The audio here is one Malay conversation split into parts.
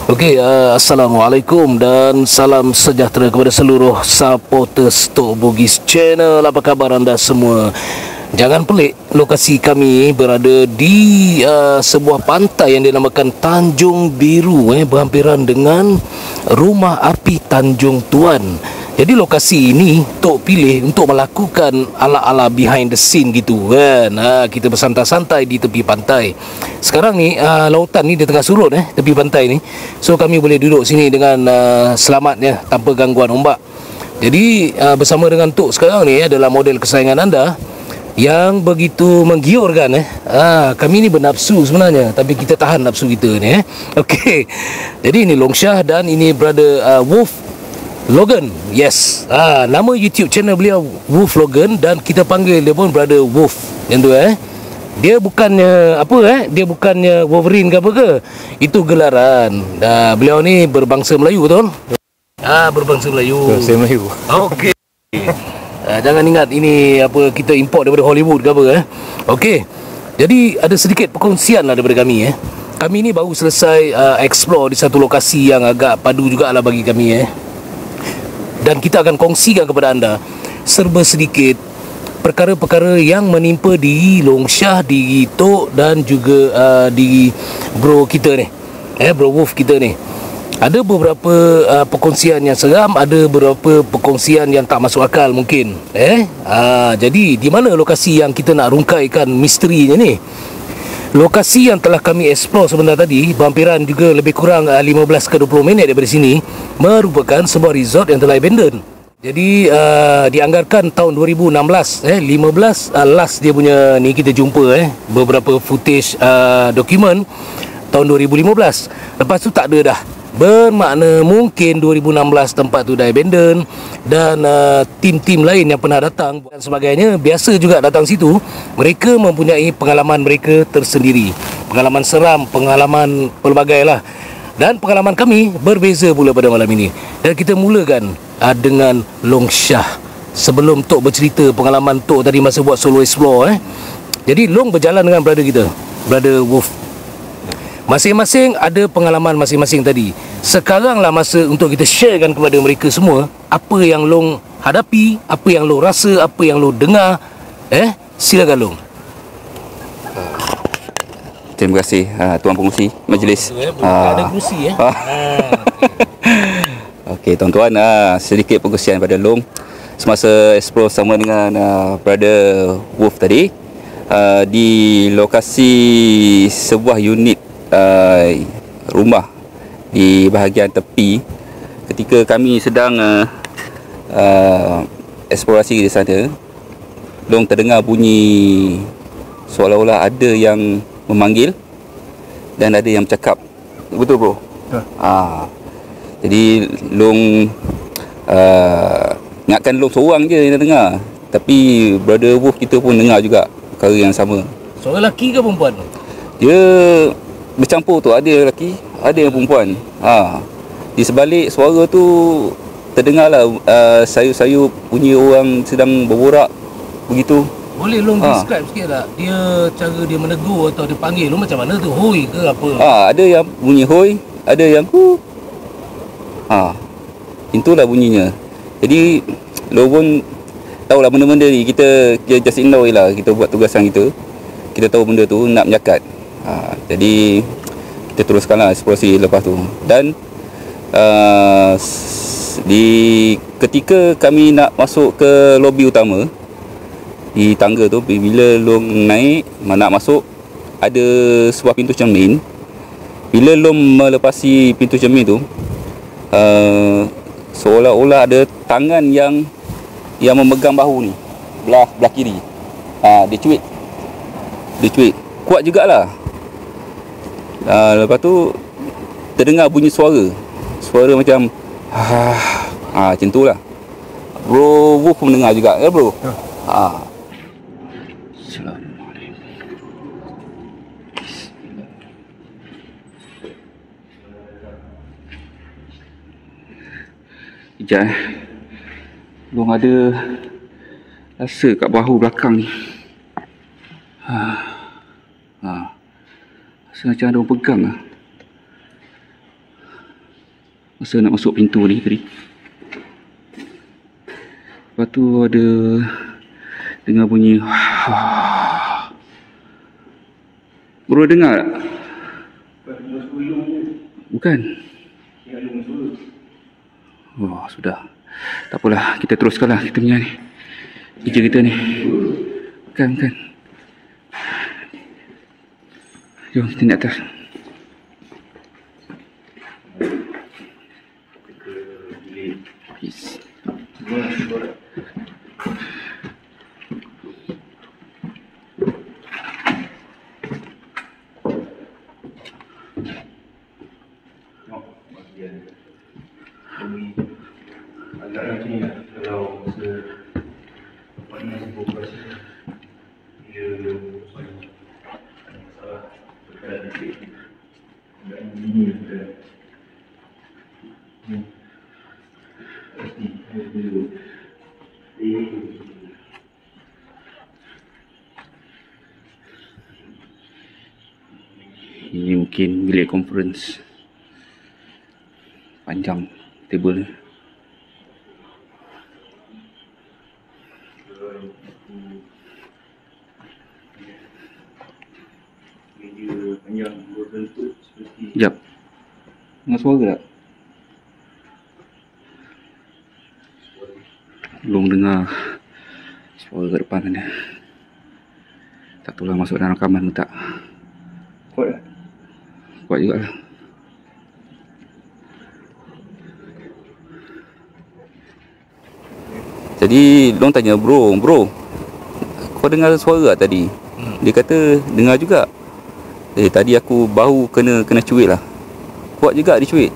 Assalamualaikum dan salam sejahtera kepada seluruh supporters Tok Bugis Channel. Apa khabar anda semua? Jangan pelik, lokasi kami berada di sebuah pantai yang dinamakan Tanjung Biru, berhampiran dengan Rumah Api Tanjung Tuan. Jadi lokasi ini Tok pilih untuk melakukan ala-ala behind the scene gitu kan. Kita bersantai-santai di tepi pantai. Sekarang ni lautan ni dia tengah surut tepi pantai ni. So kami boleh duduk sini dengan selamatnya tanpa gangguan ombak. Jadi bersama dengan Tok sekarang ni adalah model kesayangan anda yang begitu menggiurkan. Kami ni bernafsu sebenarnya, tapi kita tahan nafsu kita ni. Okey. Jadi ini Long Syah dan ini brother Wolf Logan. Yes. Nama YouTube channel beliau Wolf Logan dan kita panggil dia pun brother Wolf. Yang tu dia bukannya apa dia bukannya Wolverine ke apa ke. Itu gelaran. Beliau ni berbangsa Melayu, betul? Berbangsa Melayu. Berbangsa Melayu. Okey. Jangan ingat ini apa kita import daripada Hollywood ke apa Okey. Jadi ada sedikit perkongsian lah daripada kami Kami ni baru selesai explore di satu lokasi yang agak padu jugalah bagi kami Dan kita akan kongsikan kepada anda serba sedikit perkara-perkara yang menimpa di Long Syah, di Tok dan juga di bro kita ni, bro Wolf kita ni. Ada beberapa perkongsian yang seram, ada beberapa perkongsian yang tak masuk akal mungkin. Jadi di mana lokasi yang kita nak rungkaikan misterinya ni? Lokasi yang telah kami explore sebentar tadi, berhampiran juga lebih kurang 15 ke 20 minit daripada sini, merupakan sebuah resort yang telah abandon. Jadi dianggarkan tahun 2016, 15 last dia punya ni kita jumpa beberapa footage dokumen tahun 2015. Lepas tu tak ada dah. Bermakna mungkin 2016 tempat tu dah abandon dan tim-tim lain yang pernah datang dan sebagainya biasa juga datang situ. Mereka mempunyai pengalaman mereka tersendiri, pengalaman seram, pengalaman pelbagai lah. Dan pengalaman kami berbeza pula pada malam ini. Dan kita mulakan dengan Long Syah. Sebelum Tok bercerita pengalaman Tok tadi masa buat solo explore Jadi Long berjalan dengan brother kita, brother Wolf. Masing-masing ada pengalaman masing-masing tadi. Sekaranglah masa untuk kita sharekan kepada mereka semua apa yang Long hadapi, apa yang Long rasa, apa yang Long dengar. Silakan Long. Terima kasih Tuan Pengurusi Majlis. Ada kerusi Okey tuan-tuan, sedikit perkongsian pada Long semasa explore sama dengan brother Wolf tadi di lokasi sebuah unit rumah di bahagian tepi. Ketika kami sedang eksplorasi di sana, Long terdengar bunyi seolah-olah ada yang memanggil dan ada yang bercakap. Betul bro? Jadi Long ingatkan Long seorang je yang dengar, tapi brother Wolf kita pun dengar juga perkara yang sama. Seorang lelaki ke perempuan? Dia bercampur tu, ada lelaki, ada yang perempuan. Di sebalik suara tu terdengarlah sayup-sayup bunyi orang sedang berborak begitu. Boleh Long describe sikit tak dia cara dia menegur atau dia panggil Long macam mana tu? Hoi ke apa? Ada yang bunyi hoi, ada yang hu. Itulah bunyinya. Jadi Long pun tahulah benda-benda ni, kita just ignore lah, kita buat tugasan kita. Kita tahu benda tu nak menyakat. Jadi kita teruskanlah eksplorasi lepas tu. Dan di ketika kami nak masuk ke lobi utama di tangga tu, bila Long naik nak masuk, ada sebuah pintu cermin. Bila Long melepasi pintu cermin tu, seolah-olah ada tangan yang memegang bahu ni, belah kiri. Dia cuit kuat jugalah. Lepas tu terdengar bunyi suara macam macam tu lah. Bro Wolf pun dengar juga bro? Assalamualaikum. Sekejap Long ada rasa kat bahu belakang ni. Rasa macam ada orang pegang lah. masa nak masuk pintu ni tadi. Lepas tu ada dengar bunyi. Bro dengar tak? Bukan. Oh, sudah. Tak apalah, kita teruskanlah kita punya ni. Kerja kita ni. Bukan. Jom kita naik atas. Peace. Ini mungkin bilik conference. Panjang table ni. Panjang berbentuk seperti. Sekejap. Dengar suara tak? Belum dengar suara kat depan sana. Tak tahu lah masuk dalam rakaman ke tak. Kuat tak? Kuat jugalah. Jadi diorang tanya, bro, kau dengar suara tak tadi? Dia kata dengar juga. Tadi aku bahu kena cuit lah. Kuat juga dia cuit.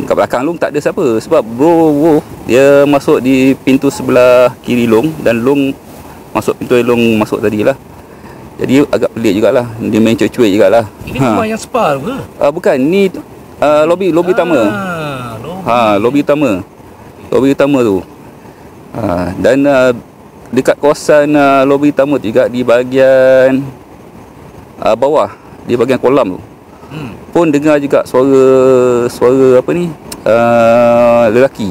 Kat belakang Long tak ada siapa. Sebab bro dia masuk di pintu sebelah kiri Long, dan Long masuk pintu yang Long masuk tadi lah. Jadi agak pelik jugalah. Dia main cuit-cuit jugalah. Ini rumah yang spa ke? Bukan, ni lobby utama. Lobby utama. Lobby utama tu. Dan dekat kawasan lobby utama tu juga, di bahagian bawah, di bahagian kolam tu pun dengar juga suara apa ni, lelaki.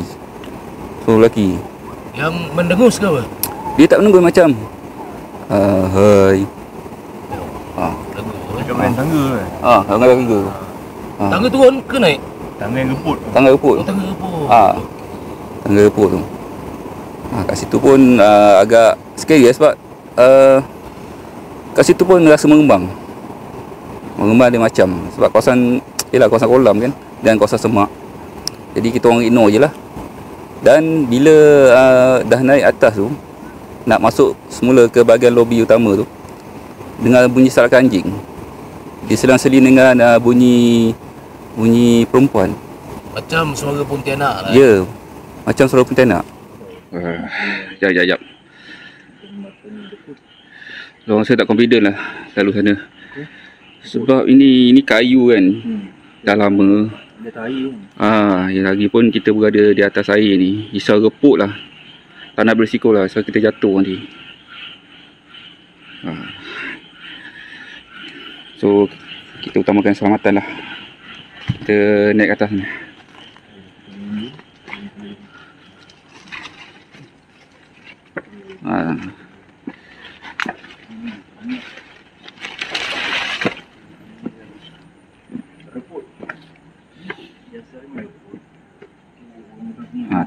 Suara lelaki yang mendengus ke apa? Dia tak mendengus, macam hai. Dekat main tangga kan? Tangga. Tangga turun ke naik? Tangga yang reput. Tangga reput. Tangga reput. Tangga reput tu. Kat situ pun agak scary sebab kat situ pun rasa mengembang dia macam, sebab kawasan kolam kan, dan kawasan semak. Jadi kita orang ignore je lah. Dan bila dah naik atas tu, nak masuk semula ke bahagian lobi utama tu, dengar bunyi sarakan anjing. Diselang-seling dengan bunyi perempuan. Macam suara Pontianak lah. Ya, macam suara Pontianak. Sekejap. Orang saya tak confident lah lalu sana. Sebab ini kayu kan. Dah lama. Ada air. Yang lagi pun kita berada di atas air ni. Risau reput lah. Tak nak berisiko lah, sebab kita jatuh nanti. So kita utamakan keselamatan lah. Kita naik ke atas ni.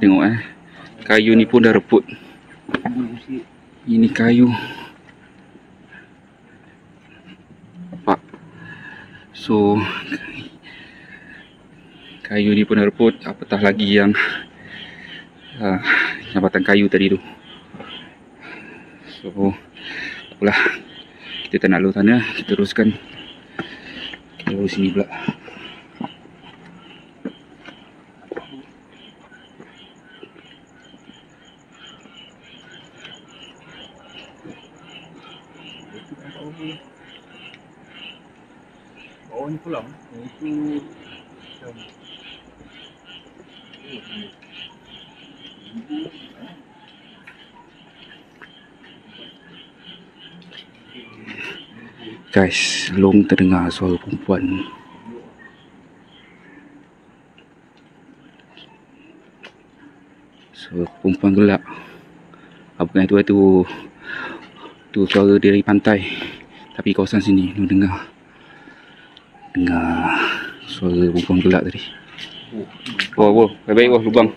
Tengok kayu ni pun dah reput. Ini kayu. Nampak. So kayu ni pun dah reput, apatah lagi yang jambatan kayu tadi tu. So apalah, kita tak nak lalu sana, kita teruskan. Kita lalu sini pula. Bawah ni kolam. Itu macam guys, Long terdengar suara perempuan. So perempuan gelak. Apa itu suara dari pantai. Tapi kawasan sini lu dengar suara perempuan gelak tadi. Baik lubang.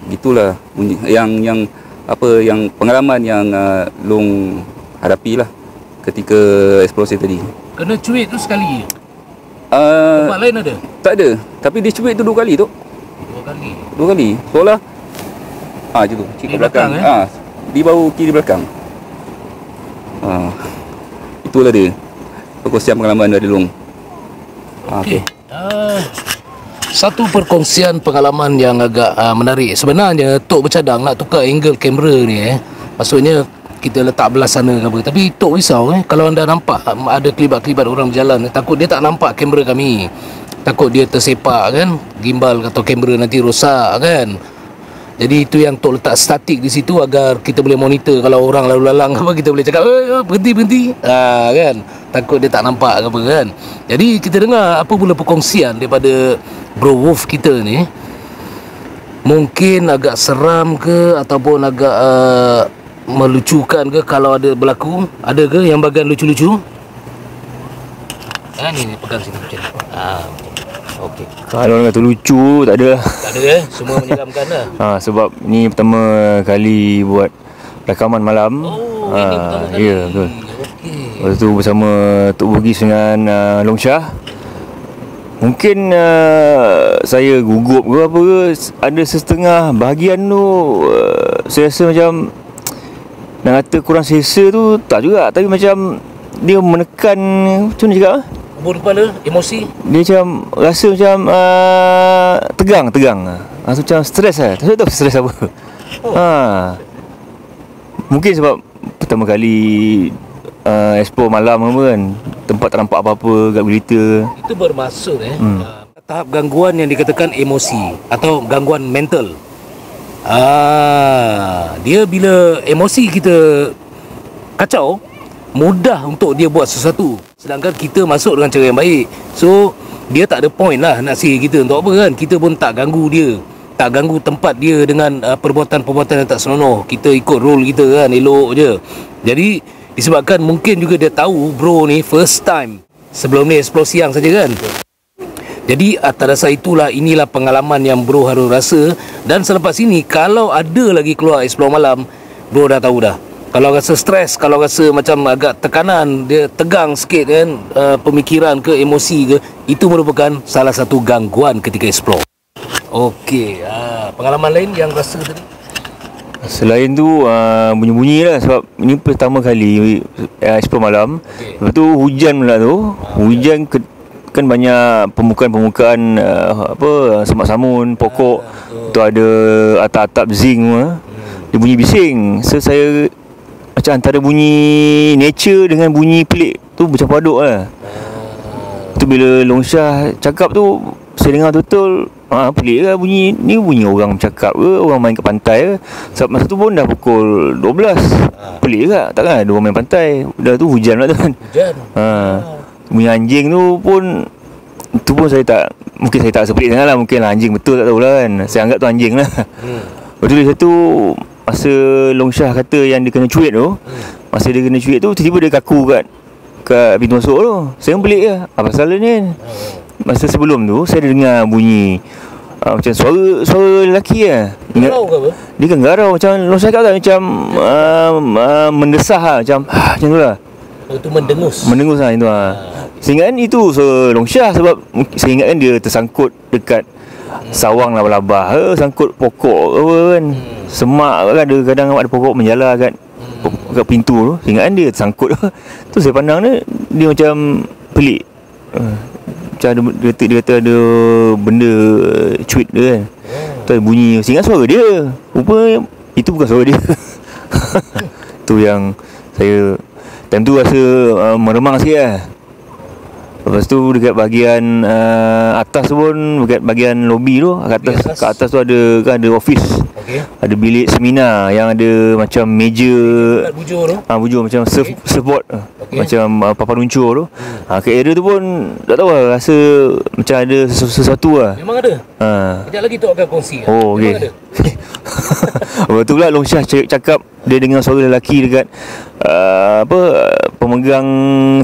Gitulah yang pengalaman yang long hadapi lah ketika eksplorasi tadi. Kena cuit tu sekali. Tempat lain ada? Tak ada. Tapi dia cuit tu 2 kali tu. 2 kali. Seolah macam tu. Cik Di kat belakang. Di bahu kiri belakang. Itulah dia. Perkongsian pengalaman dari Long. Okey. Satu perkongsian pengalaman yang agak menarik. Sebenarnya Tok bercadang nak tukar angle kamera ni maksudnya kita letak belah sana ke apa. Tapi Tok risau kalau anda nampak ada kelibat-kelibat orang berjalan, takut dia tak nampak kamera kami. Takut dia tersepak kan, gimbal atau kamera nanti rosak kan. Jadi itu yang Tok letak statik di situ agar kita boleh monitor kalau orang lalu lalang apa, kita boleh cakap berhenti kan. Takut dia tak nampak ke apa kan. Jadi kita dengar apa pula perkongsian daripada Bro Wolf kita ni. Mungkin agak seram ke ataupun agak melucukan ke kalau ada berlaku. Ada ke yang bagian lucu-lucu? Ni pegang sini macam ni. Okey. Kalau orang kata lucu, tak ada. Tak ada semua menyeramkan lah. Sebab ni pertama kali buat rakaman malam. Ini pertama kali. Ya, betul. Okey. Lepas tu bersama Tok Bugis dengan Long Shah. Mungkin saya gugup ke apa ke, ada setengah bahagian tu saya rasa macam nak kata kurang selesa tu tak juga, tapi macam dia menekan, macam mana cakap, Bubur kepala, emosi. dia macam rasa macam tegang rasa macam stres lah. Tak tahu stres apa. Mungkin sebab pertama kali explore malam apa kan, tempat tak nampak apa-apa kat berita. Itu bermaksud tahap gangguan yang dikatakan emosi atau gangguan mental. Dia bila emosi kita kacau, mudah untuk dia buat sesuatu. Sedangkan kita masuk dengan cara yang baik. So dia tak ada point lah nak sihir kita untuk apa kan. Kita pun tak ganggu dia, tak ganggu tempat dia dengan perbuatan-perbuatan yang tak senonoh. Kita ikut rule kita kan, elok je. Jadi disebabkan mungkin juga dia tahu bro ni first time, sebelum ni explore siang saja kan. Jadi atas dasar itulah, inilah pengalaman yang bro harus rasa. Dan selepas ini kalau ada lagi keluar explore malam, bro dah tahu dah. Kalau rasa stres, kalau rasa macam agak tekanan, dia tegang sikit kan, pemikiran ke emosi ke, itu merupakan salah satu gangguan ketika explore. Okey, pengalaman lain yang rasa tadi? Selain tu bunyi-bunyi lah, sebab ini pertama kali explore malam. Lepas tu hujan pula tu. Hujan kan banyak permukaan-permukaan semak samun, pokok. Tu ada atap-atap zinc semua. Dia bunyi bising. So saya macam antara bunyi nature dengan bunyi pelik tu bercampur aduk lah. Tu bila Long Shah cakap tu, saya dengar betul-betul pelik lah bunyi ni. Bunyi orang bercakap ke, orang main kat pantai ke. Sebab masa tu pun dah pukul 12. Pelik ke, takkan ada orang main pantai. Dah tu hujan pula tu kan. Bunyi anjing tu pun saya tak, mungkin saya tak rasa pelik sangat lah. Mungkin lah anjing betul, tak tahulah kan. Saya anggap tu anjing lah. Lepas tu satu masa Long Shah kata yang dia kena cuit tu, masa dia kena cuit tu, tiba-tiba dia kaku kat pintu masuk tu. Saya pelik lah, apa salah ni kan. Masa sebelum tu saya dengar bunyi macam suara lelaki lah. Garau ke apa? Dia kan garau macam Long Shah kata, macam mendesah lah, macam tu lah. Itu mendengus lah itu lah. Saya ingatkan itu suara Long Shah, sebab saya ingatkan dia tersangkut dekat sawang labah-labah ke, sangkut pokok apa kan. Semak kan, ada kadang ada pokok menjala kat pintu tu. Saya ingatkan dia tersangkut. Tu saya pandang dia macam pelik. Macam dia kata ada benda cuit dia kan. Tu ada bunyi, saya ingat suara dia. Rupanya itu bukan suara dia. Tu yang saya time tu rasa meremang sikit lah. Lepas tu dekat bahagian atas tu pun, dekat bahagian lobby tu, kat atas tu ada office. Ada bilik seminar yang ada macam meja bujur tu. Bujur macam surfboard. Macam papan luncur tu. Kat area tu pun tak tahu lah, rasa macam ada sesuatu lah. Memang ada. Sekejap lagi tu akan kongsi. Okey. Lepas tu pula Long Syah cakap dia dengar suara lelaki dekat pemegang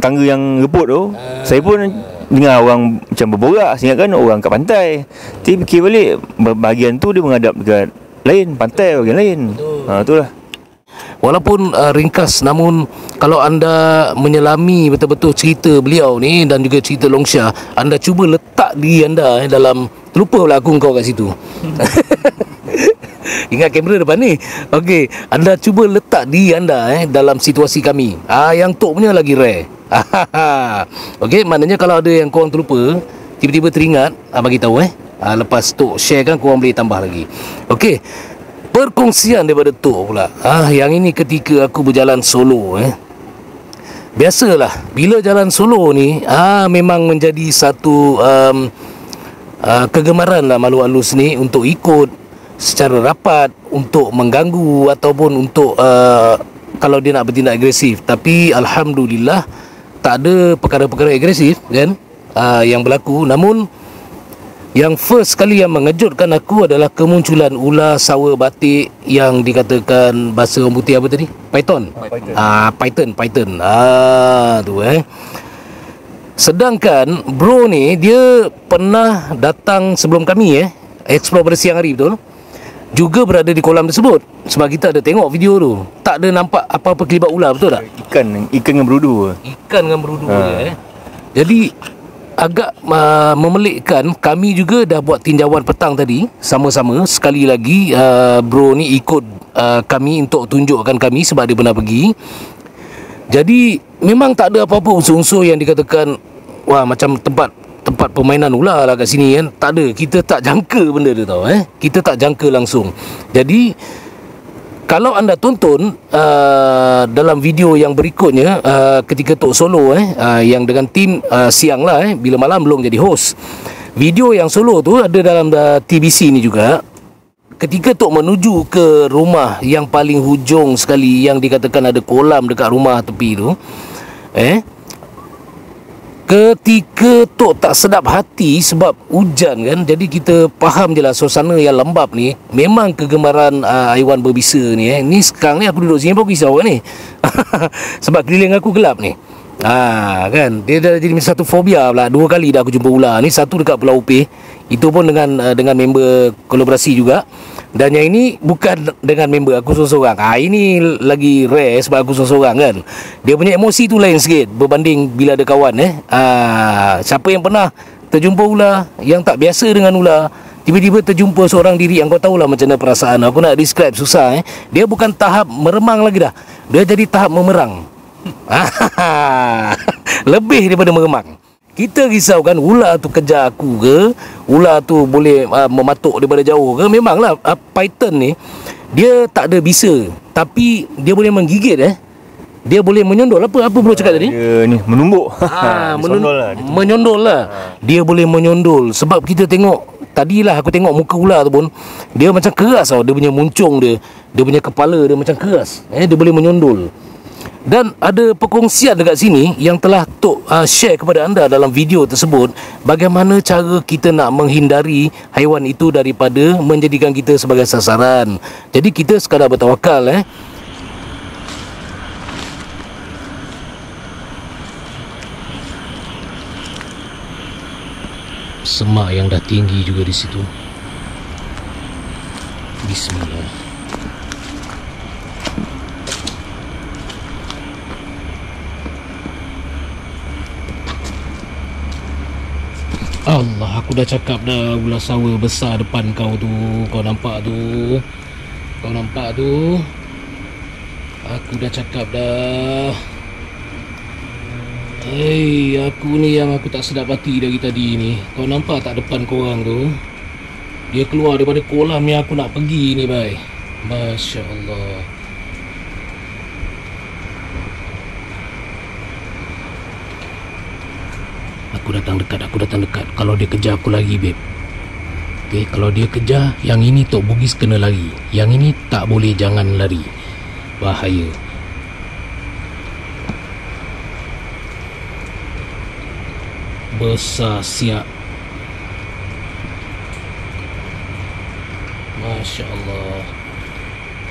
tangga yang reput tu. Saya pun dengar orang macam berborak, saya ingatkan orang kat pantai. Tapi fikir balik, bahagian tu dia menghadap dekat lain, pantai bahagian lain. Itulah. Walaupun ringkas, namun kalau anda menyelami betul-betul cerita beliau ni dan juga cerita Long Syah, anda cuba letak diri anda dalam, terlupa pula aku kau kat situ. Ingat kamera depan ni. Okey, anda cuba letak diri anda dalam situasi kami. Yang Tok punya lagi rare. Okey, maknanya kalau ada yang korang terlupa, tiba-tiba teringat, bagi tahu lepas Tok share kan, korang boleh tambah lagi. Okey. Perkongsian daripada Tok pula. Yang ini ketika aku berjalan solo. Biasalah, bila jalan solo ni memang menjadi satu kegemaran lah makhluk halus ni untuk ikut secara rapat, untuk mengganggu ataupun untuk kalau dia nak bertindak agresif. Tapi alhamdulillah tak ada perkara-perkara agresif kan yang berlaku. Namun yang first kali yang mengejutkan aku adalah kemunculan ular sawa batik yang dikatakan bahasa orang putih apa tadi? Python. Python. Tu Sedangkan bro ni dia pernah datang sebelum kami explore pada siang hari, betul? Juga berada di kolam tersebut. Sebab kita ada tengok video tu. Tak ada nampak apa-apa kelibat ular, betul tak? Ikan dengan berudu. Jadi agak memelikkan. Kami juga dah buat tinjauan petang tadi sama-sama. Sekali lagi bro ni ikut kami untuk tunjukkan kami sebab dia pernah pergi. Jadi memang tak ada apa-apa unsur-unsur yang dikatakan wah macam tempat permainan ular lah kat sini kan. Tak ada. Kita tak jangka benda tu tau. Kita tak jangka langsung. Jadi kalau anda tonton dalam video yang berikutnya ketika Tok solo yang dengan tim siang lah bila malam belum jadi host. Video yang solo tu ada dalam TBC ni juga. Ketika Tok menuju ke rumah yang paling hujung sekali yang dikatakan ada kolam dekat rumah tepi tu, ketika Tok tak sedap hati sebab hujan kan. Jadi kita faham je lah suasana yang lembab ni. Memang kegemaran haiwan berbisa ni Ni sekarang ni aku duduk sini pun risau kan ni. Sebab keliling aku gelap ni. Kan dia dah jadi satu fobia pula. 2 kali dah aku jumpa ular ni. Satu dekat Pulau Upih, itu pun dengan member kolaborasi juga. Dan yang ini bukan dengan member aku seorang-seorang. Ini lagi rare sebab aku seorang-seorang kan. Dia punya emosi tu lain sikit berbanding bila ada kawan Siapa yang pernah terjumpa ular, yang tak biasa dengan ular, tiba-tiba terjumpa seorang diri yang kau tahulah macam mana perasaan. Aku nak describe susah Dia bukan tahap meremang lagi dah. Dia jadi tahap memerang. Lebih daripada meremang. Kita risau kan ular tu kejar aku ke, ular tu boleh mematuk daripada jauh ke. Memanglah python ni dia tak ada bisa, tapi dia boleh menggigit Dia boleh menyondol. Apa bro cakap tadi? Dia ni menumbuk. Menyondol lah. Dia boleh menyondol. Sebab kita tengok tadilah aku tengok muka ular tu pun, dia macam keras tau. Dia punya muncung dia punya kepala dia macam keras. Dia boleh menyondol. Dan ada perkongsian dekat sini yang telah Tok share kepada anda dalam video tersebut, bagaimana cara kita nak menghindari haiwan itu daripada menjadikan kita sebagai sasaran. Jadi kita sekadar bertawakal Semak yang dah tinggi juga di situ. Bismillah. Allah, aku dah cakap dah, ular sawa besar depan kau tu. Kau nampak tu? Aku dah cakap dah. Aku ni yang aku tak sedap hati dari tadi ni. Kau nampak tak depan korang tu? Dia keluar daripada kolam yang aku nak pergi ni, bhai. Masya Allah. Aku datang dekat. Kalau dia kejar aku lagi, babe. Okay, kalau dia kejar, yang ini Tok Bugis kena lari. Yang ini tak boleh, jangan lari. Bahaya. Besar siap. Masya Allah.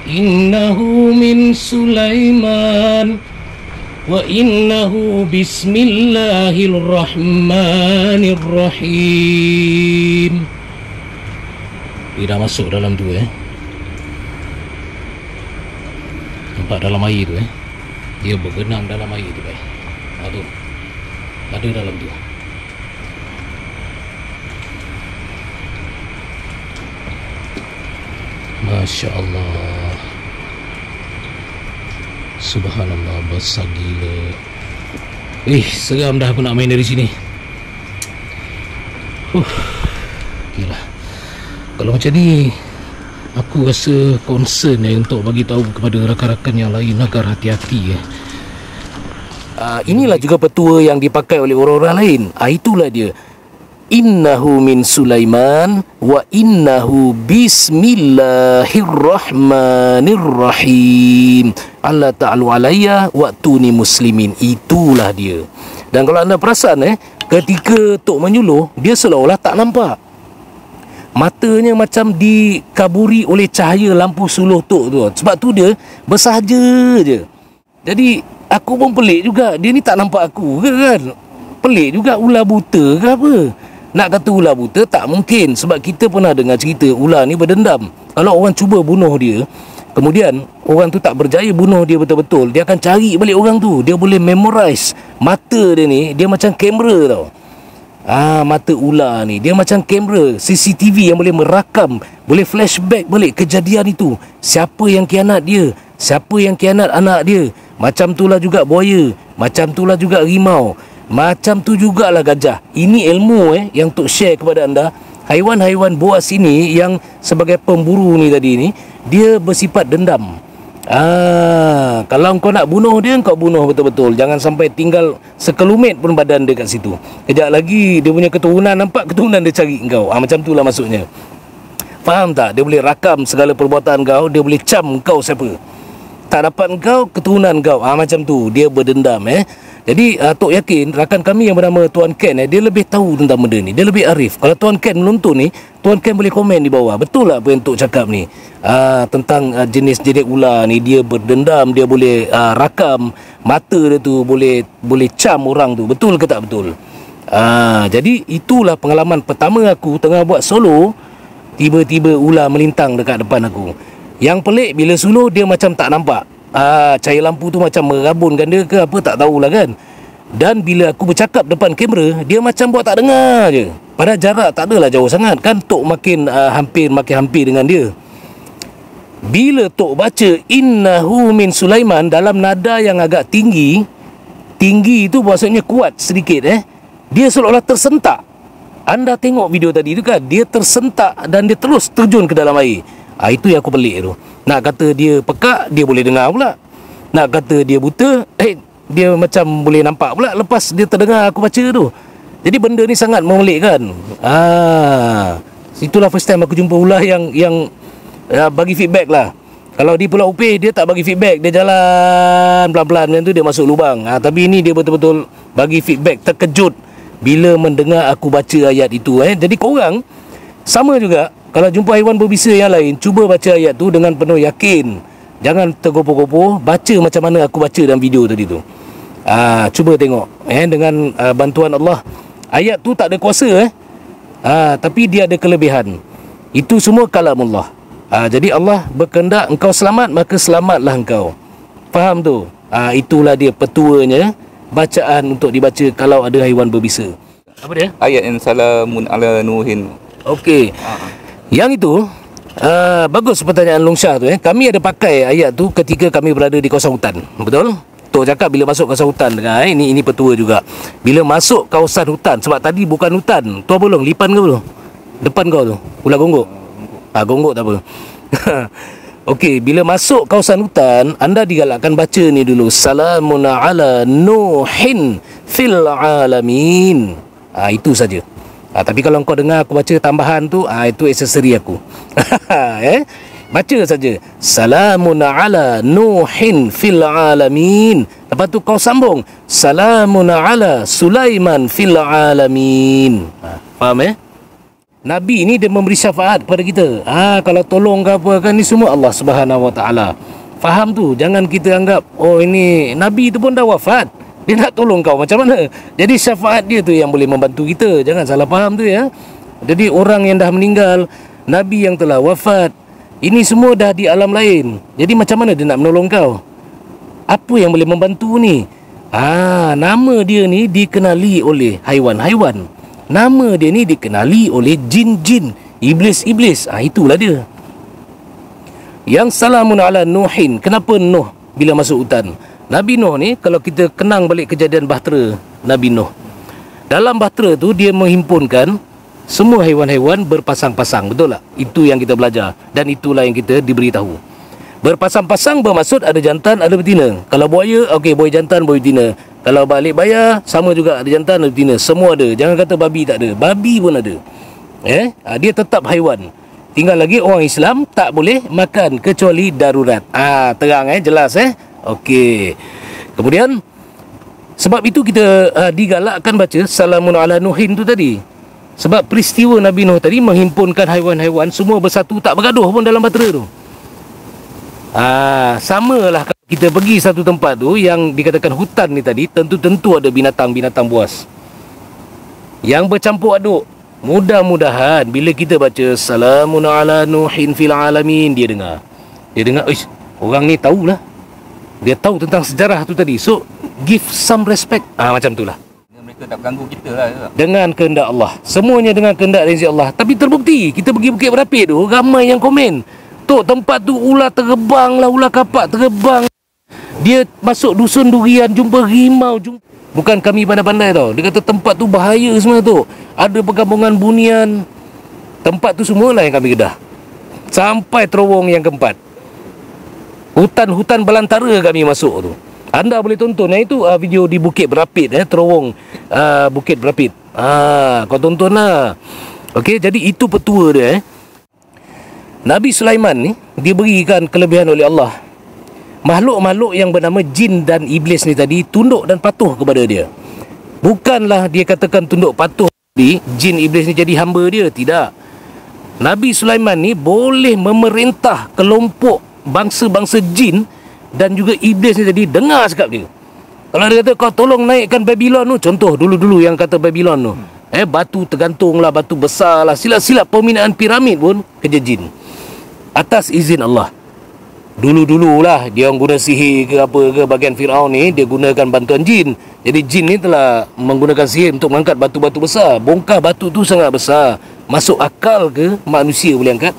Innahu min Sulaiman wa innahu bismillahirrahmanirrahim. Dia dah masuk dalam tu nampak dalam air tu dia berenang dalam air tu tu ada dalam tu. Masya Allah, subhanallah, besar gila. Seram dah aku nak main dari sini. Gila. Kalau macam ni, aku rasa concern untuk bagi tahu kepada rakan-rakan yang lain agar hati-hati inilah juga petua yang dipakai oleh orang-orang lain. Itulah dia. Innahu min Sulaiman wa innahu bismillahirrahmanirrahim. Allah ta'alu alayya wa'tuni muslimin. Itulah dia. Dan kalau anda perasan ketika Tok menyuluh, dia seolah-olah tak nampak. Matanya macam dikaburi oleh cahaya lampu suluh Tok tu. Sebab tu dia bersahaja je. Jadi aku pun pelik juga. Dia ni tak nampak aku ke kan? Pelik juga, ular buta ke apa? Nak kata ular buta tak mungkin, sebab kita pernah dengar cerita ular ni berdendam. Kalau orang cuba bunuh dia, kemudian orang tu tak berjaya bunuh dia betul-betul, dia akan cari balik orang tu. Dia boleh memorize. Mata dia ni, dia macam kamera tau. Mata ular ni dia macam kamera CCTV yang boleh merakam, boleh flashback balik kejadian itu. Siapa yang khianat dia, siapa yang khianat anak dia. Macam itulah juga buaya, macam itulah juga rimau, macam tu jugalah gajah. Ini ilmu yang Tok share kepada anda. Haiwan-haiwan buas ini yang sebagai pemburu ni tadi ni, dia bersifat dendam. Kalau kau nak bunuh dia, kau bunuh betul-betul. Jangan sampai tinggal sekelumit pun badan dia kat situ. Kejap lagi dia punya keturunan, nampak keturunan dia cari kau. Macam itulah maksudnya. Faham tak? Dia boleh rakam segala perbuatan kau, dia boleh cam kau siapa. Tak dapat kau, keturunan kau. Macam tu, dia berdendam Jadi Tok yakin rakan kami yang bernama Tuan Ken dia lebih tahu tentang benda ni. Dia lebih arif. Kalau Tuan Ken menonton ni, Tuan Ken boleh komen di bawah. Betul lah apa yang Tok cakap ni, tentang jenis-jenis ular ni. Dia berdendam, dia boleh rakam mata dia tu, boleh cam orang tu. Betul ke tak betul? Jadi itulah pengalaman pertama aku tengah buat solo. Tiba-tiba ular melintang dekat depan aku. Yang pelik, bila solo dia macam tak nampak. Cahaya lampu tu macam merabunkan dia ke apa, tak tahulah kan. Dan bila aku bercakap depan kamera, dia macam buat tak dengar je. Padahal jarak tak adalah jauh sangat kan. Tok makin hampir dengan dia. Bila Tok baca innahu min Sulaiman dalam nada yang agak tinggi tu maksudnya kuat sedikit dia seolah-olah tersentak. Anda tengok video tadi tu kan, dia tersentak dan dia terus terjun ke dalam air. Itu yang aku pelik tu. Nak kata dia pekak, dia boleh dengar pula. Nak kata dia buta, dia macam boleh nampak pula lepas dia terdengar aku baca tu. Jadi benda ni sangat memelikkan. Itulah first time aku jumpa ular yang bagi feedback lah. Kalau di Pulau Upih dia tak bagi feedback, dia jalan pelan-pelan macam tu, dia masuk lubang. Tapi ini dia betul-betul bagi feedback, terkejut bila mendengar aku baca ayat itu. Jadi korang sama juga. Kalau jumpa haiwan berbisa yang lain, cuba baca ayat tu dengan penuh yakin. Jangan tergopoh-gopoh, baca macam mana aku baca dalam video tadi tu. Cuba tengok dengan bantuan Allah. Ayat tu tak ada kuasa tapi dia ada kelebihan. Itu semua kalamullah. Jadi Allah berkehendak engkau selamat, maka selamatlah engkau. Faham tu? Itulah dia petuanya, bacaan untuk dibaca kalau ada haiwan berbisa. Apa dia? Ayat yang salamun ala Nuhin. Okey. Yang itu bagus pertanyaan Long Syah tu. Kami ada pakai ayat tu ketika kami berada di kawasan hutan. Betul? Tok cakap bila masuk kawasan hutan dengan ini petua juga. Bila masuk kawasan hutan, sebab tadi bukan hutan. Tu apa Long? Lipan ke belum? Depan kau tu. Ular gonggok. Gonggok tak apa. Okey, bila masuk kawasan hutan, anda digalakkan baca ni dulu. Salamun ala Nuhin fil alamin. Itu saja. Tapi kalau kau dengar aku baca tambahan tu, itu aksesori aku. Baca saja. Salamun ala Nuhin fil alamin. Lepas tu kau sambung. Salamun ala Sulaiman fil alamin. Faham Nabi ni dia memberi syafaat kepada kita. Kalau tolong ke apa kan, ni semua Allah Subhanahu Wa Taala. Faham tu. Jangan kita anggap oh ini Nabi tu pun dah wafat, dia nak tolong kau macam mana. Jadi syafaat dia tu yang boleh membantu kita. Jangan salah faham tu ya. Jadi orang yang dah meninggal, Nabi yang telah wafat, ini semua dah di alam lain. Jadi macam mana dia nak menolong kau? Apa yang boleh membantu ni? Nama dia ni dikenali oleh haiwan-haiwan. Nama dia ni dikenali oleh jin-jin, iblis-iblis. Itulah dia. Yang salamun ala Nuhin. Kenapa Nuh bila masuk hutan? Nabi Nuh ni, kalau kita kenang balik kejadian bahtera Nabi Nuh, dalam bahtera tu dia menghimpunkan semua haiwan-haiwan berpasang-pasang. Betul tak? Itu yang kita belajar. Dan itulah yang kita diberitahu. Berpasang-pasang bermaksud ada jantan, ada betina. Kalau buaya, okey, buaya jantan, buaya betina. Kalau balik bayar, sama juga, ada jantan, ada betina. Semua ada. Jangan kata babi tak ada. Babi pun ada. Dia tetap haiwan. Tinggal lagi orang Islam tak boleh makan kecuali darurat. Terang jelas Okey. Kemudian sebab itu kita digalakkan baca salamun ala Nuhin tu tadi. Sebab peristiwa Nabi Nuh tadi menghimpunkan haiwan-haiwan semua bersatu, tak bergaduh pun dalam bahtera tu. Samalah kalau kita pergi satu tempat tu yang dikatakan hutan ni tadi, tentu-tentu ada binatang-binatang buas yang bercampur aduk. Mudah-mudahan bila kita baca salamun ala Nuhin fil alamin, dia dengar, orang ni tahulah, dia tahu tentang sejarah tu tadi. So give some respect. Macam itulah. Mereka tak mengganggu kita lah. Dengan kehendak Allah. Semuanya dengan kehendak rezeki Allah. Tapi terbukti, kita pergi Bukit Berapit tu, ramai yang komen, Tok, tempat tu ular terbang lah, ular kapak terbang. Dia masuk dusun durian, jumpa rimau, bukan kami pandai-pandai tau. Dia kata tempat tu bahaya semua tu. Ada perkampungan bunian. Tempat tu semualah yang kami kedah. Sampai terowong yang keempat. Hutan-hutan belantara kami masuk tu. Anda boleh tonton itu video di Bukit Berapit, terowong Bukit Berapit. Kau tonton lah. Okey, jadi itu petua dia. Nabi Sulaiman ni diberikan kelebihan oleh Allah. Makhluk-makhluk yang bernama jin dan iblis ni tadi tunduk dan patuh kepada dia. Bukanlah dia katakan tunduk patuh di jin iblis ni jadi hamba dia. Tidak. Nabi Sulaiman ni boleh memerintah kelompok bangsa-bangsa jin dan juga iblis ni tadi dengar cakap dia. Kalau dia kata kau tolong naikkan Babylon tu, contoh dulu-dulu yang kata Babylon tu, batu tergantung lah, batu besar lah, silap-silap peminaan piramid pun kerja jin atas izin Allah. Dulu-dululah dia orang guna sihir ke apa ke, bagian Firaun ni dia gunakan bantuan jin. Jadi jin ni telah menggunakan sihir untuk mengangkat batu-batu besar. Bongkar batu tu sangat besar, masuk akal ke manusia boleh angkat?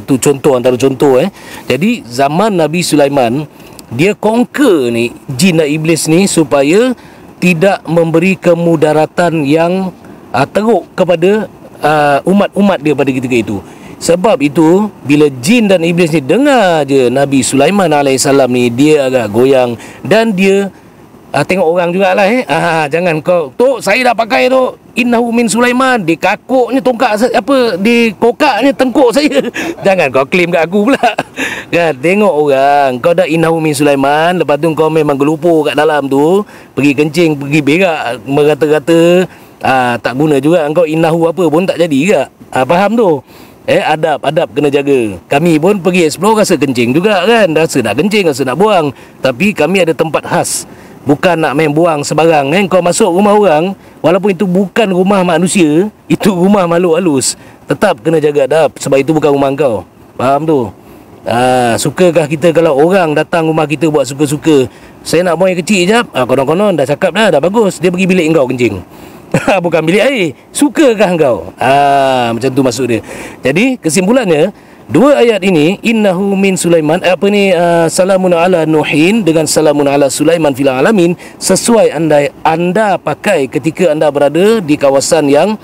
Tu contoh antara contoh. Jadi zaman Nabi Sulaiman, dia conquer ni jin dan iblis ni supaya tidak memberi kemudaratan yang teruk kepada umat-umat dia pada ketika itu. Sebab itu bila jin dan iblis ni dengar je Nabi Sulaiman AS ni, dia agak goyang. Dan dia tengok orang jugalah. Jangan kau, Tok, saya dah pakai tu innahu min Sulaiman, di kakuknya tongkat di kokaknya tengkuk saya. Jangan kau claim kat aku pula. Kan, tengok orang, kau dah innahu min Sulaiman, lepas tu kau memang gelupur kat dalam tu, pergi kencing, pergi berak, merata-rata, tak guna juga kau innahu apa pun tak jadi ke. Faham tu? Adab kena jaga. Kami pun pergi explore, rasa kencing juga kan, rasa nak kencing, rasa nak buang, tapi kami ada tempat khas. Bukan nak main buang sebarang kan. Kau masuk rumah orang, walaupun itu bukan rumah manusia, itu rumah makhluk halus, tetap kena jaga adab, sebab itu bukan rumah kau. Faham tu? Sukakah kita kalau orang datang rumah kita buat suka-suka, saya nak buang air kecil jap, konon-konon dah cakap dah bagus, dia pergi bilik engkau kencing. Bukan bilik air. Sukakah engkau? Macam tu maksud dia. Jadi kesimpulannya, dua ayat ini, innahu min Sulaiman, salamun ala Nuhin dengan salamun ala Sulaiman fil alamin, sesuai anda pakai ketika anda berada di kawasan yang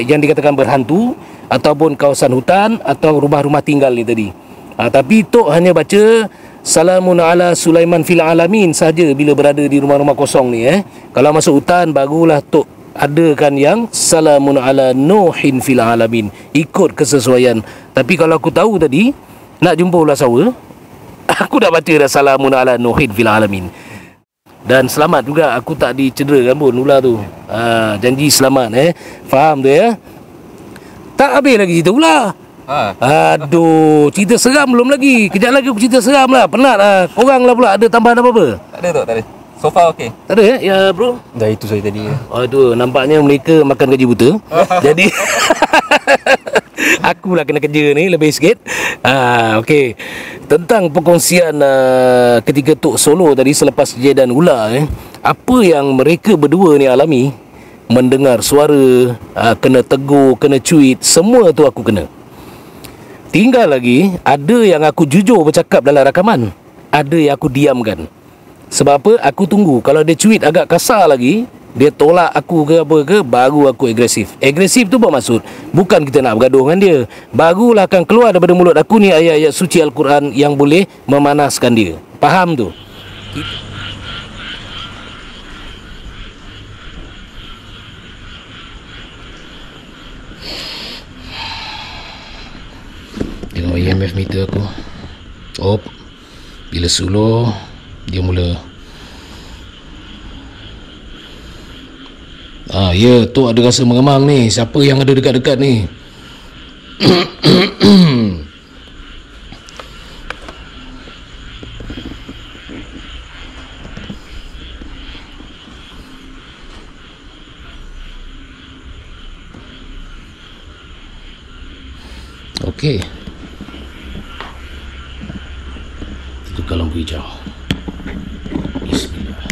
dikatakan berhantu, ataupun kawasan hutan, atau rumah-rumah tinggal ni tadi. Tapi Tok hanya baca salamun ala Sulaiman fil alamin saja bila berada di rumah-rumah kosong ni. Kalau masuk hutan, barulah Tok adakan yang salamun ala Nuhin fil alamin, ikut kesesuaian. Tapi kalau aku tahu tadi nak jumpa ular sawa, aku dah baca dah salamun ala Nuhin fil alamin. Dan selamat juga, aku tak dicederakan pun ular tu. Janji selamat. Faham tu ya? Tak habis lagi cerita pula. Aduh, cerita seram belum lagi. Kejap lagi aku cerita seram lah. Penat lah. Korang lah pula ada tambahan apa-apa? Tak ada tu, tak ada. So far okey. Tak ada ya bro? Dah itu saya tadi. Aduh, nampaknya mereka makan gaji buta. Jadi aku lah kena kerja ni lebih sikit. Okey. Tentang perkongsian ketika Tok Solo tadi selepas kejadian ular apa yang mereka berdua ni alami, mendengar suara, kena tegur, kena cuit, semua tu aku kena. Tinggal lagi ada yang aku jujur bercakap dalam rakaman, ada yang aku diamkan. Sebab apa? Aku tunggu kalau dia cuit agak kasar lagi, dia tolak aku ke apa ke, baru aku agresif. Agresif tu bermaksud bukan kita nak bergaduh dengan dia, barulah akan keluar daripada mulut aku ni ayat-ayat suci Al-Quran yang boleh memanaskan dia. Faham tu? Tengok EMF meter aku. Bila slow dia mula. Ya, tu ada rasa mengemang ni. Siapa yang ada dekat-dekat ni? Okey. Tukar lampu hijau. Bismillah.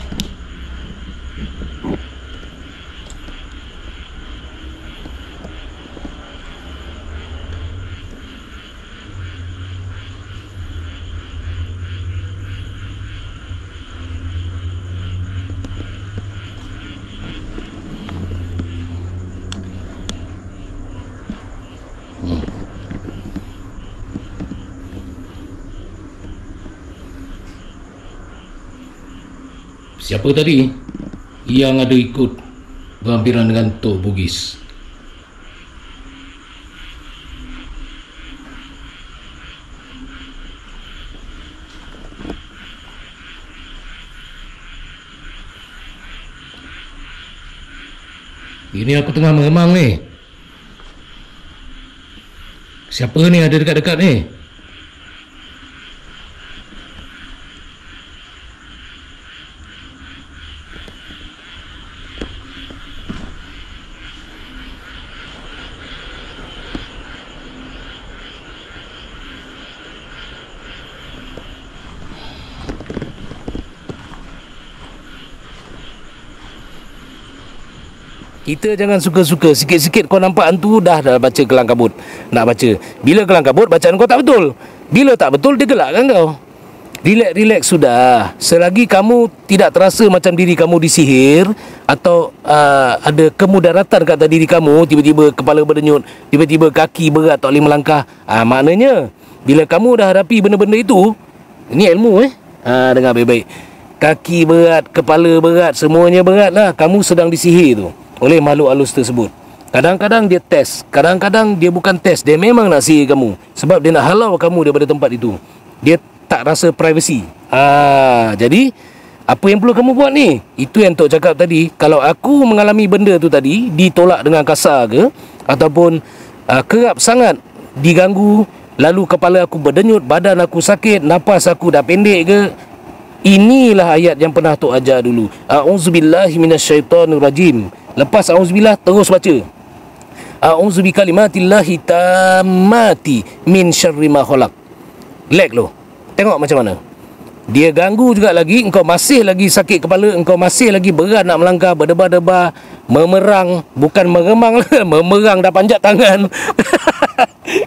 Siapa tadi yang ada ikut berhampiran dengan Tok Bugis? Ini aku tengah mengemang ni. Siapa ni ada dekat-dekat ni? Kita jangan suka-suka. Sikit-sikit kau nampak hantu, dah baca kelang kabut. Nak baca. Bila kelang kabut, bacaan kau tak betul. Bila tak betul, dia gelakkan kau. Relax sudah. Selagi kamu tidak terasa macam diri kamu disihir, atau ada kemudaratan kat atas diri kamu, tiba-tiba kepala berdenyut, tiba-tiba kaki berat tak boleh melangkah, maknanya bila kamu dah hadapi benda-benda itu, ini ilmu dengar baik-baik. Kaki berat, kepala berat, semuanya berat lah. Kamu sedang disihir tu oleh makhluk halus tersebut. Kadang-kadang dia test, kadang-kadang dia bukan test, dia memang nak sihir kamu. Sebab dia nak halau kamu daripada tempat itu. Dia tak rasa privacy. Jadi apa yang perlu kamu buat ni? Itu yang Tok cakap tadi. Kalau aku mengalami benda tu tadi, ditolak dengan kasar ke, ataupun kerap sangat diganggu, lalu kepala aku berdenyut, badan aku sakit, nafas aku dah pendek ke, inilah ayat yang pernah Tok ajar dulu. A'udzubillahi minasyaitonirrajim. Lepas a'udzubillah terus baca. A'udzubikalimatillahi tammati min syarri ma khalaq. Lag lo. Tengok macam mana. Dia ganggu juga lagi, engkau masih lagi sakit kepala, engkau masih lagi berat nak melangkah, berdebar-debar, memerang, bukan meremang lah, memerang dah panjat tangan.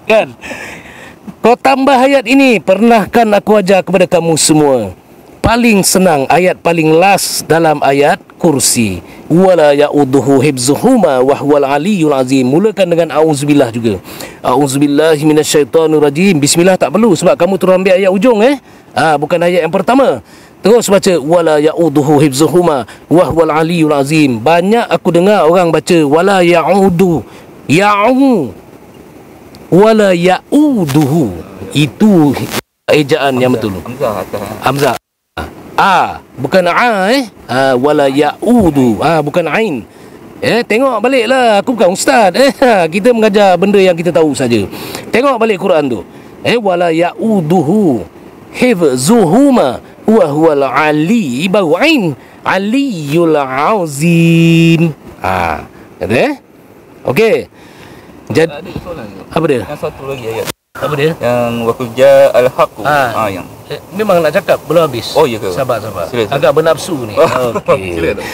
Kan? Kau tambah ayat ini, pernahkan aku ajar kepada kamu semua. Paling senang, ayat paling last dalam ayat kursi. Wala ya'uduhu hibzuhuma wa huwal aliyyul azim. Mulakan dengan auzubillah juga. Auzubillahi minasyaitonirrajim. Bismillah tak perlu sebab kamu terus ambil ayat ujung bukan ayat yang pertama. Terus baca wala ya'uduhu hibzuhuma wa huwal aliyyul azim. Banyak aku dengar orang baca wala ya'udu. Wala ya'uduhu. Itu ejaan yang betul. Hamzah. Bukan wala ya'udu, bukan ain. Tengok balik lah. Aku bukan ustaz. Kita mengajar benda yang kita tahu saja. Tengok balik Quran tu. Wala ya'uduhu hifzuhuma wa huwal aliyul azim. Kata okey. Jadi Ada soalan tu. apa dia? Yang satu lagi ayat. Apa dia? Yang waqja al-haqu. Yang. Memang nak cakap belum habis. Oh, ya ke? Sabar. Silakan. Agak bernafsu ni. Okey. Silakan.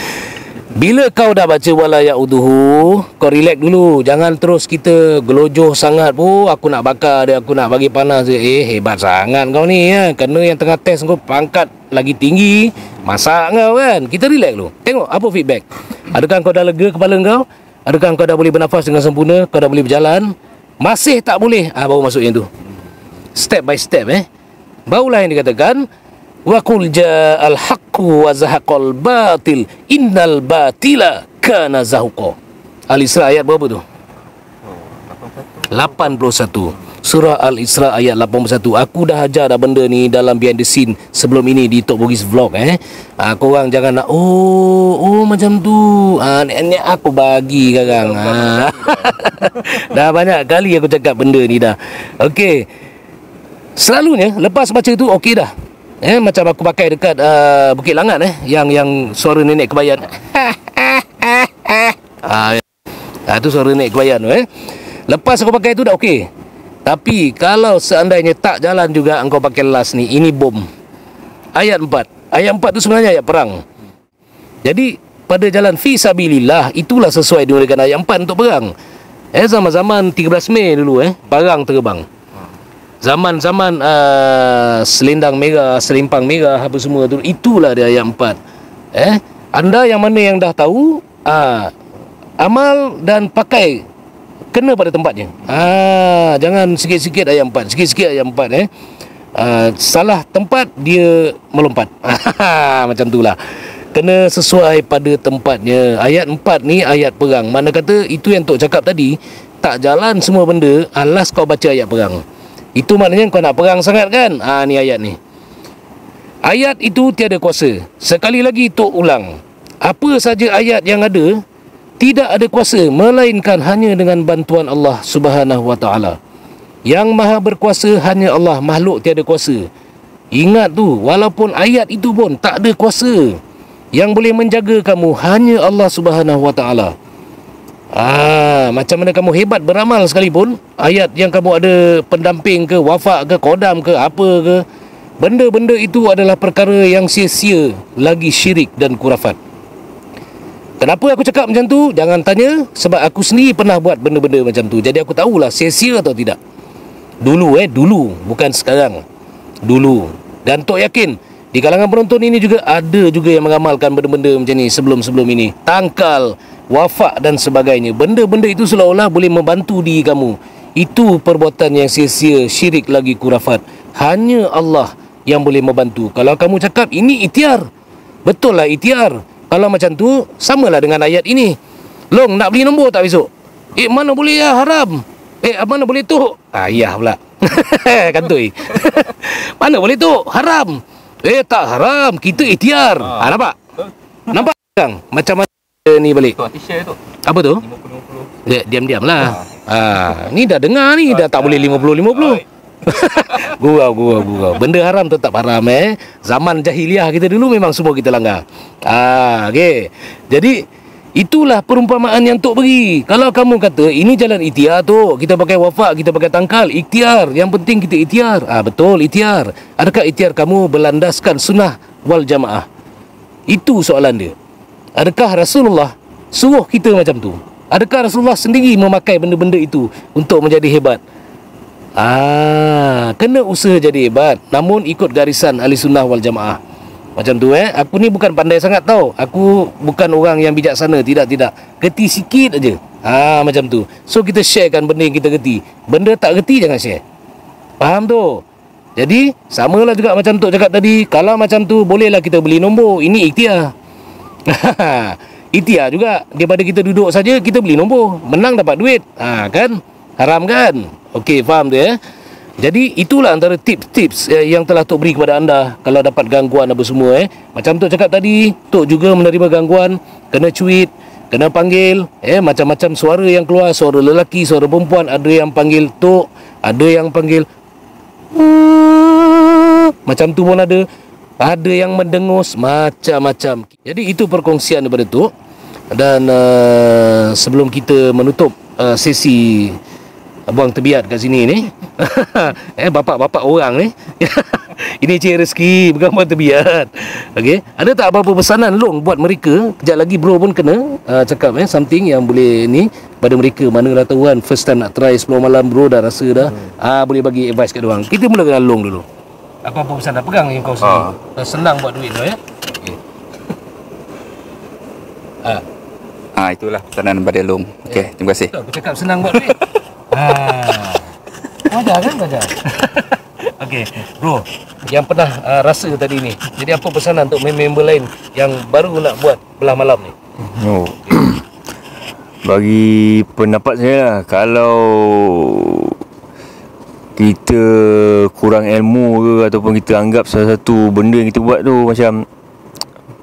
Bila kau dah baca wala ya'uduhu, kau relax dulu. Jangan terus kita gelojoh sangat. Aku nak bakar dia, aku nak bagi panas dia. Hebat sangat kau ni ya. Kerana yang tengah test kau pangkat lagi tinggi, masak kau kan. Kita relax dulu. Tengok apa feedback. Adakah kau dah lega kepala kau? Adakah kau dah boleh bernafas dengan sempurna? Kau dah boleh berjalan? Masih tak boleh? Baru masuk yang tu. Step by step Barulah yang dikatakan wa qul ja'al haqqu wa zahaqal batil innal batila kana zahuqa. Al-Isra ayat berapa tu? 81. Surah Al-Isra ayat 81. Aku dah ajar dah benda ni dalam behind the scene sebelum ini di Tok Bugis Vlog korang jangan nak macam tu. Ni aku bagi sekarang. Dah banyak kali aku cakap benda ni dah. Okey. Selalunya lepas baca tu okey dah. Macam aku pakai dekat Bukit Langat yang suara nenek kebayan. Tu suara nenek kebayan tu Lepas aku pakai tu dah okey. Tapi kalau seandainya tak jalan juga engkau pakai las ni, ini bom. Ayat 4. Ayat 4 tu sebenarnya ayat perang. Jadi pada jalan fi sabilillah itulah sesuai dengan ayat 4 untuk perang. Zaman-zaman 13 Mei dulu perang terbang. Zaman-zaman selendang merah, selimpang merah apa semua tu, itulah dia ayat 4. Anda yang mana yang dah tahu, amal dan pakai kena pada tempatnya. Jangan sikit-sikit ayat 4, sikit-sikit ayat 4 salah tempat dia melompat. Macam itulah. Kena sesuai pada tempatnya. Ayat 4 ni ayat perang. Mana kata itu yang Tok cakap tadi, tak jalan semua benda alas kau baca ayat perang. Itu maknanya kau nak perang sangat kan? Ni ayat ni. Ayat itu tiada kuasa. Sekali lagi Tok ulang. Apa saja ayat yang ada tidak ada kuasa melainkan hanya dengan bantuan Allah Subhanahu wa taala. Yang maha berkuasa hanya Allah, makhluk tiada kuasa. Ingat tu, walaupun ayat itu pun tak ada kuasa. Yang boleh menjaga kamu hanya Allah Subhanahu wa taala. Macam mana kamu hebat beramal sekalipun, ayat yang kamu ada pendamping ke, wafak ke, kodam ke, apa ke, benda-benda itu adalah perkara yang sia-sia, lagi syirik dan kurafat. Kenapa aku cakap macam tu? Jangan tanya, sebab aku sendiri pernah buat benda-benda macam tu. Jadi aku tahulah sia-sia atau tidak. Dulu dulu, bukan sekarang. Dulu. Dan Tok yakin di kalangan penonton ini juga ada juga yang mengamalkan benda-benda macam ni sebelum-sebelum ini. Tangkal, wafak dan sebagainya. Benda-benda itu seolah-olah boleh membantu diri kamu. Itu perbuatan yang sia-sia, syirik lagi kurafat. Hanya Allah yang boleh membantu. Kalau kamu cakap ini ikhtiar, betul lah ikhtiar. Kalau macam tu, samalah dengan ayat ini. Long, nak beli nombor tak besok? Mana boleh ya, haram. Mana boleh tu? Ayah pula. Kantoi. Mana boleh tu? Haram. Tak haram. Kita ikhtiar. Nampak? Nampak kan? Macam mana ni balik? Tu nanti share tu. Apa tu? 50-50. Diam-diam lah. Ni dah dengar ni. Dah tak boleh 50-50. Gurau. Benda haram tetap haram Zaman jahiliah kita dulu memang semua kita langgar. Okey. Jadi itulah perumpamaan yang Tok beri. Kalau kamu kata ini jalan ikhtiar tu, kita pakai wafak, kita pakai tangkal, ikhtiar. Yang penting kita ikhtiar. Betul ikhtiar. Adakah ikhtiar kamu berlandaskan sunnah wal jamaah? Itu soalan dia. Adakah Rasulullah suruh kita macam tu? Adakah Rasulullah sendiri memakai benda-benda itu untuk menjadi hebat? Kena usaha jadi hebat, namun ikut garisan ahli sunnah wal jamaah. Macam tu Aku ni bukan pandai sangat tau. Aku bukan orang yang bijaksana. Tidak. Geti sikit aja. Macam tu. So kita sharekan benda yang kita geti. Benda tak geti jangan share. Faham tu? Jadi samalah juga macam Tok cakap tadi. Kalau macam tu bolehlah kita beli nombor. Ini ikhtiar. Ikhtiar juga. Daripada kita duduk saja kita beli nombor, menang dapat duit. Kan? Haram kan? Okey, faham tu Jadi itulah antara tips-tips yang telah Tok beri kepada anda kalau dapat gangguan apa semua Macam Tok cakap tadi, Tok juga menerima gangguan, kena cuit, kena panggil, macam-macam suara yang keluar, suara lelaki, suara perempuan, ada yang panggil tok, ada yang panggil macam tu pun ada yang mendengus, macam-macam. Jadi itu perkongsian daripada tu. Dan sebelum kita menutup sesi buang tebiat kat sini ni bapak-bapak orang ni ini Cik Rezeki bukan buang tebiat. Okey, ada tak apa-apa pesanan Long buat mereka? Kejap lagi bro pun kena cakap something yang boleh ni pada mereka. Manalah tahu kan, first time nak try explore malam, bro dah rasa dah boleh bagi advice kat diorang. Kita mula dengan Long dulu. Apa-apa pesanan, pegang ni kau sendiri. Senang buat duit tu okey. Itulah pesanan pada Long. Okey, terima kasih. Aku cakap senang buat duit. Wajar kan, wajar. Okey, bro, yang pernah rasa tadi ni, jadi apa pesanan untuk member lain yang baru nak buat belah malam ni? Bagi pendapat saya lah, kalau kita kurang ilmu ke ataupun kita anggap salah satu benda yang kita buat tu macam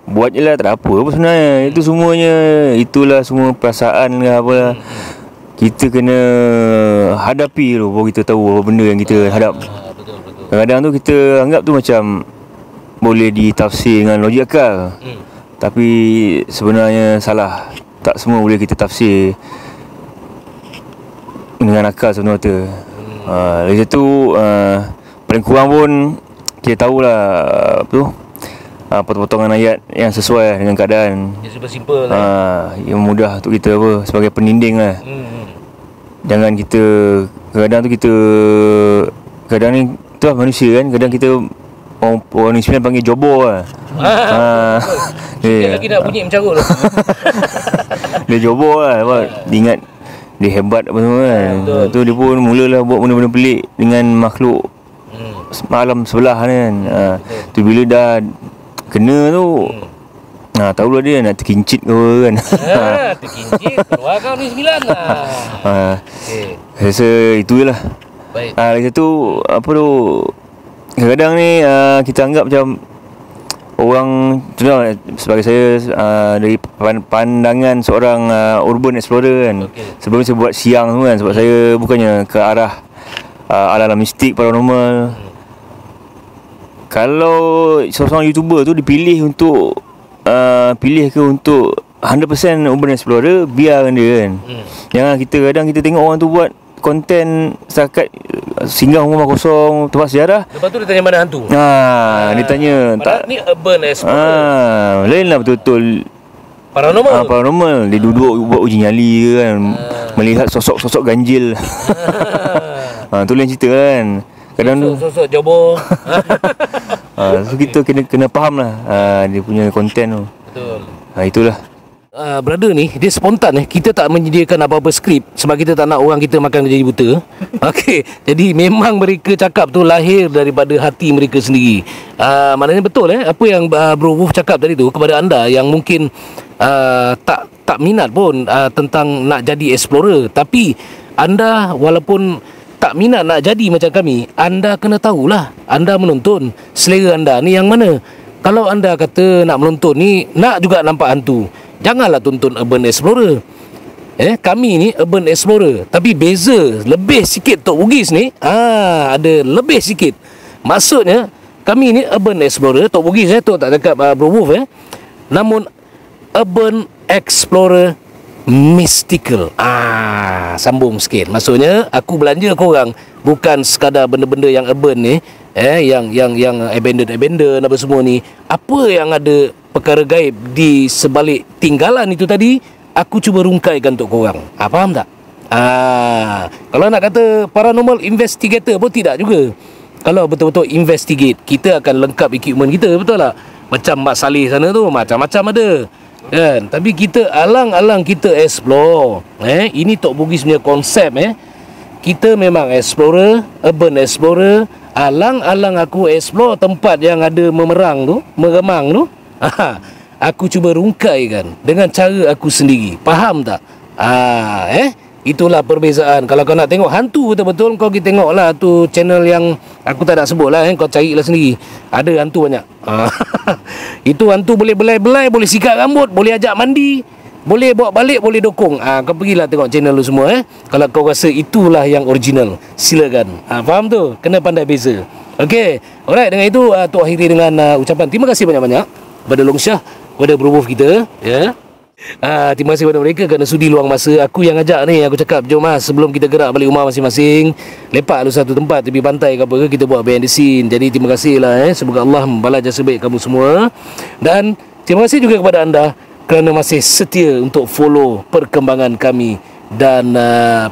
buat je lah, tak ada apa sebenarnya. Itu semuanya, itulah semua perasaan ke apa lah. Kita kena hadapi tu baru kita tahu apa benda yang kita hadap. Betul. Kadang-kadang tu kita anggap tu macam boleh ditafsir dengan logik akal, tapi sebenarnya salah. Tak semua boleh kita tafsir dengan akal sebenarnya. Lagi satu, paling kurang pun kita tahulah potong-potongan ayat yang sesuai dengan keadaan. Dia simple lah. Yang mudah untuk kita sebagai peninding lah. Jangan kita kadang ni tu lah manusia kan, kadang kita orang New Zealand panggil jobor lah. Dia lagi nak bunyi mencarut tu. Dia jobor lah, dia ingat dia hebat apa semua kan. Tu dia pun mulalah buat benda-benda pelik dengan makhluk malam sebelah ni kan. Tu bila dah kena tu, tahulah dia nak terkincit ke kan. Terkincit, keluar kau ni 9 lah. Saya rasa itu je lah. Baik. Lagi satu, apa tu, kadang-kadang ni kita anggap macam orang, contoh sebagai saya, dari pandangan seorang urban explorer kan. Sebelum saya buat siang tu kan, sebab saya bukannya ke arah ala-ala mistik, paranormal. Kalau seorang YouTuber tu dipilih untuk pilih ke untuk 100% urban explorer, biarkan dia kan. Jangan kita kadang kita tengok orang tu buat konten setakat singgah rumah kosong, tempat sejarah. Lepas tu dia tanya mana hantu. Dia tanya tak, ni urban explorer. Lain lah betul-betul paranormal. Paranormal. Dia duduk buat uji nyali ke kan, melihat sosok-sosok ganjil. Tu lain cerita kan. Kadang sosok jobor. So kita kena faham lah dia punya konten tu. Betul. Itulah. Brother ni dia spontan kita tak menyediakan apa-apa skrip sebab kita tak nak orang kita makan jadi buta. Okey, jadi memang mereka cakap tu lahir daripada hati mereka sendiri. Maknanya betul apa yang Bro Wolf cakap tadi tu kepada anda yang mungkin tak minat pun tentang nak jadi explorer, tapi anda walaupun tak minat nak jadi macam kami, anda kena tahulah anda menonton selera anda ni yang mana. Kalau anda kata nak menonton ni nak juga nampak hantu, janganlah tonton Urban Explorer. Kami ni Urban Explorer, tapi beza lebih sikit Tok Bugis ni. Ada lebih sikit. Maksudnya kami ni Urban Explorer, Tok Bugis Tok tak cakap Bro Wolf namun Urban Explorer mystical. Sambung sikit. Maksudnya aku belanja korang bukan sekadar benda-benda yang urban ni, yang abandoned apa semua ni. Apa yang ada perkara gaib di sebalik tinggalan itu tadi, aku cuba rungkaikan untuk korang. Faham tak? Kalau nak kata paranormal investigator pun tidak juga. Kalau betul-betul investigate, kita akan lengkap equipment kita, betul tak? Macam Mak Saleh sana tu macam-macam ada kan. Tapi kita alang-alang kita explore. Ini Tok Bugis punya konsep. Kita memang explorer, urban explorer. Alang-alang aku explore tempat yang ada memerang tu, meremang tu. Aku cuba rungkaikan dengan cara aku sendiri. Faham tak? Itulah perbezaan. Kalau kau nak tengok hantu betul-betul, kau pergi tengoklah tu channel yang aku tak nak sebut lah. Kau carilah sendiri. Ada hantu banyak. Itu hantu boleh belai-belai, boleh sikat rambut, boleh ajak mandi. Boleh bawa balik, boleh dokong. Kau pergilah tengok channel lu semua Kalau kau rasa itulah yang original, silakan. Faham tu? Kena pandai beza. Okey. Alright, dengan itu Tok akhiri dengan ucapan terima kasih banyak-banyak kepada Long Syah, kepada bro kita, ya. Terima kasih kepada mereka kerana sudi luang masa. Aku yang ajak ni, aku cakap jom sebelum kita gerak balik rumah masing-masing, lepak lu satu tempat tepi pantai ke apa ke, kita buat behind the scene. Jadi terima kasih lah semoga Allah membalas jasa baik kamu semua. Dan terima kasih juga kepada anda kerana masih setia untuk follow perkembangan kami dan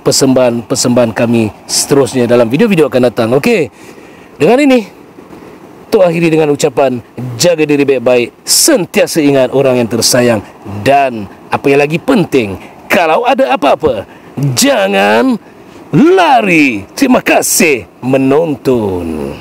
persembahan-persembahan kami seterusnya dalam video-video akan datang. Okey. Dengan ini Tok akhiri dengan ucapan jaga diri baik-baik, sentiasa ingat orang yang tersayang, dan apa yang lagi penting, kalau ada apa-apa jangan lari. Terima kasih menonton.